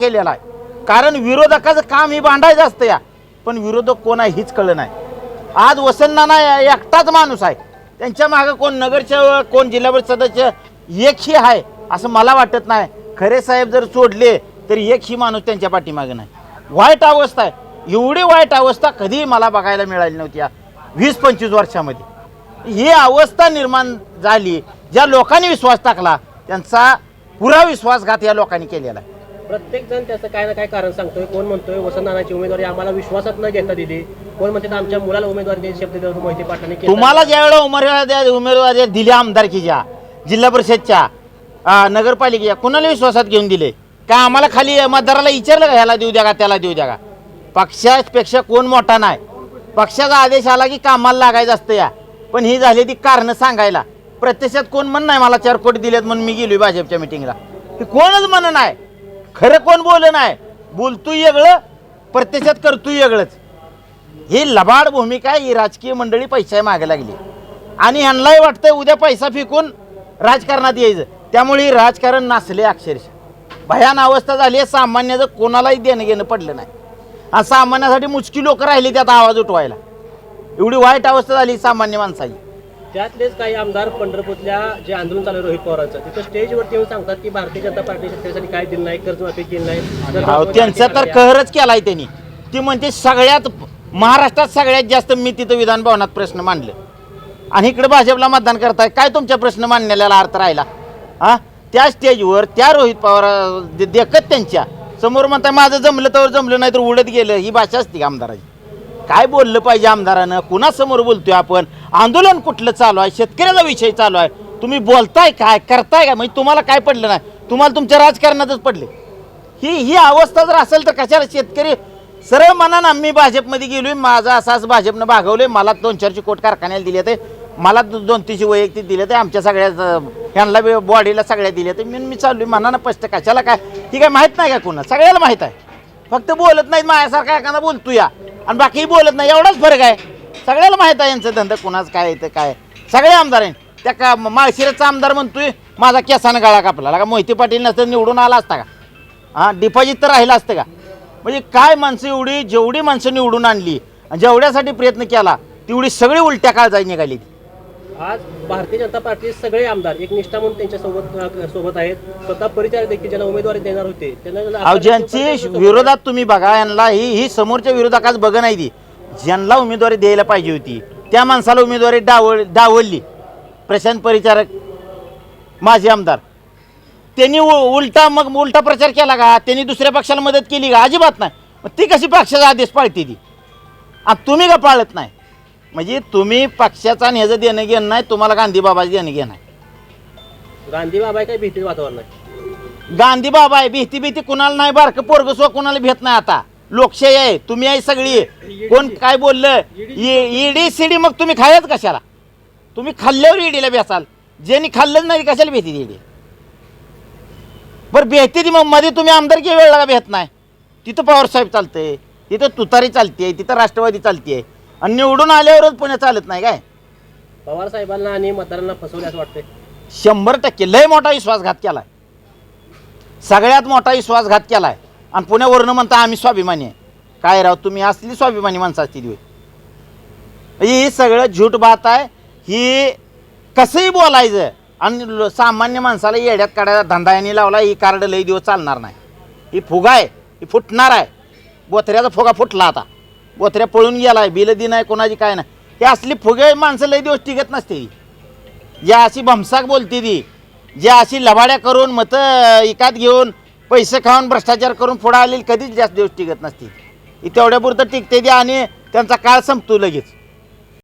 केलेला आहे। कारण विरोधकाचं काम ही भांडायचं असतं या, पण विरोधक कोण आहे हीच कळलं नाही। आज वसंत नाना एकटाच माणूस आहे, त्यांच्या मागे कोण नगरसेवक कोण जिल्हा परिषद सदस्य एकही आहे असं मला वाटत नाही। खरे साहेब जर सोडले तरी एकही माणूस त्यांच्या पाठीमागे नाही। वाईट अवस्था आहे, एवढी वाईट अवस्था कधी मला बघायला मिळाली नव्हती या 20-25 वर्षामध्ये। ही अवस्था निर्माण झाली, ज्या लोकांनी विश्वास टाकला त्यांचा पुरा विश्वासघात या लोकांनी केलेला आहे। प्रत्येक जण त्याचं काय ना काय कारण सांगतोय। कोण म्हणतोय वसंत नानाची उमेदवारी आम्हाला विश्वासात न घेता दिली, कोण म्हणते आमच्या मुलाला उमेदवारी द्यायची शब्द देतो मोहिते पाटलांनी। तुम्हाला ज्यावेळेला उमेदवारी दिली आमदारकीच्या, जिल्हा परिषदच्या, नगरपालिकेच्या, कुणाला विश्वासात घेऊन दिले का? आम्हाला खाली मतदाराला विचारलं का ह्याला देऊ द्या का त्याला देऊ द्या का? पक्षापेक्षा कोण मोठा नाही, पक्षाचा आदेश आला की कामाला लागायचं असतं या। पण ही झाली ती कारणं सांगायला, प्रत्यक्षात कोण म्हण नाही मला 4 कोटी दिलेत म्हणून मी गेलोय भाजपच्या मिटिंगला, हे कोणच म्हण नाही। खरं कोण बोललं नाही, बोलतोय वेगळं प्रत्यक्षात करतोय वेगळंच। ही लबाड भूमिका ही राजकीय मंडळी पैसा मागे लागली आणि ह्यांनाही वाटतंय उद्या पैसा फेकून राजकारणात यायचं, त्यामुळे ही राजकारण नासले अक्षरशः भयान अवस्था झाली आहे। सामान्याचं कोणालाही देणं घेणं पडलं नाही आणि सामान्यासाठी मुचकी लोक राहिली त्यात आवाज उठवायला, एवढी वाईट अवस्था झाली सामान्य माणसाची। त्यातलेच काही आमदार पंढरपूरच्या जे आंदोलन चालू रोहित पवारांचं, तिथं स्टेजवरती येऊन सांगतात की भारतीय जनता पार्टी शेतकऱ्यांसाठी काय दिलं नाही, कर्जमाफी केली नाही। त्यांचा तर कहरच केलाय त्यांनी। ती म्हणते सगळ्यात महाराष्ट्रात सगळ्यात जास्त मी तिथं विधान भवनात प्रश्न मांडले आणि इकडे भाजपला मतदान करताय, काय तुमच्या प्रश्न मांडण्याला अर्थ राहिला? त्या स्टेजवर त्या रोहित पवार देखत त्यांच्या समोर म्हणताय माझं जमलं तर जमलं नाही तर उडत गेलं, ही भाषा असते आमदाराची। काय बोललं पाहिजे आमदारानं? कुणासमोर बोलतोय आपण? आंदोलन कुठलं चालू आहे? शेतकऱ्याचा विषय चालू आहे, तुम्ही बोलताय काय करताय काय? म्हणजे तुम्हाला काय पडलं नाही? तुम्हाला तुमच्या राजकारणातच पडले। ही अवस्था जर असेल तर कशाला शेतकरी सरळ मनानं मी भाजपमध्ये गेलोय, माझं असं भाजपनं भागवलंय, मला 2-4 कोट कारखान्याला दिले ते, मला 2-3 वैयक्तिक दिले ते, आमच्या सगळ्या ह्यांना बॉडीला सगळ्या दिल्या ते, मी चाललोय मनानं स्पष्ट। कशाला काय ही काय माहीत नाही का? कुणा सगळ्याला माहीत आहे, फक्त बोलत नाहीत माझ्यासारखा एखादा बोलतो या आणि बाकी बोलत नाही, एवढाच फरक आहे। सगळ्याला माहीत आहे यांचं धंदा कुणाच काय येतं काय। सगळे आमदार आहेत त्या का माळशिरसचा आमदार म्हणतोय माझा केसानं गळा कापला का? मोहिते पाटील नसतं निवडून आला असता का? डिपॉझिट तर राहिलं असतं का? म्हणजे काय माणसं एवढी, जेवढी माणसं निवडून आणली आणि जेवढ्यासाठी प्रयत्न केला तेवढी सगळी उलट्या काळजाई निघाली। आज भारतीय जनता पार्टी सगळे आमदार एक निष्ठा म्हणून त्यांच्या सोबत आहेत। स्वतः परिचारक देखील ज्यांना उमेदवारी देणार होते त्यांना ज्यांची विरोधात तुम्ही बघा, यांना ही समोरच्या विरोधकाच बघ नाही ती, ज्यांना उमेदवारी द्यायला पाहिजे होती त्या माणसाला उमेदवारी डावलली। प्रशांत परिचारक माजी आमदार, त्यांनी उलटा प्रचार केला का? त्यांनी दुसऱ्या पक्षाला मदत केली का? अजिबात नाही। मग ती कशी पक्षाचा आदेश पाळते ती? आणि तुम्ही का पाळत नाही? म्हणजे तुम्ही पक्षाचा आणि ह्याचं देणं घेणं नाही, तुम्हाला गांधी बाबाचं देणं घेणं आहे। गांधी बाबा काय भीती वातावरण आहे? गांधी बाबा आहे, भीती कुणाला नाही, बारकं पोरगं सुद्धा कुणाला भेट नाही। आता लोकशाही आहे, तुम्ही आहे सगळी, कोण काय बोललं ईडी सीडी मग तुम्ही खायच कशाला? तुम्ही खाल्ल्यावर ईडीला भेसाल, ज्यांनी खाल्लंच नाही कशाला भेटी ईडी? बरं भेटते ती मग मध्ये तुम्ही आमदारकी वेळेला भेट नाही, तिथं पवारसाहेब चालतंय, तिथं तुतारी चालते, तिथं राष्ट्रवादी चालते आणि निवडून आल्यावरच पुणे चालत नाही काय? पवार साहेबांना आणि मतदारांना फसवले असं वाटतंय? 100% लय मोठा विश्वासघात केलाय, सगळ्यात मोठा विश्वासघात केलाय। आणि पुण्यावरून म्हणता आम्ही स्वाभिमानी आहे, काय राव तुम्ही असली स्वाभिमानी माणसं असतील? ही सगळं झूट बात आहे। ही कसंही बोलायचं आणि सामान्य माणसाला येड्यात काढायचा धंदा यांनी लावला। ही कार्ड लई दिवस चालणार नाही, ही फुगा आहे, ही फुटणार आहे। बोथऱ्याचा फुगा फुटला, आता बोथऱ्या पळून गेलाय, बिल दिन आहे कोणाची काय नाही। हे असली फुगे माणसं लई दिवस टिकत नसते। ज्या अशी भमसाक बोलते ती, ज्या अशी लबाड्या करून मतं एकात घेऊन पैसे खाऊन भ्रष्टाचार करून पुढे आलेली कधीच जास्त दिवस टिकत नसते। ही तेवढ्यापुरतं टिकते ती आणि त्यांचा काळ संपतो लगेच।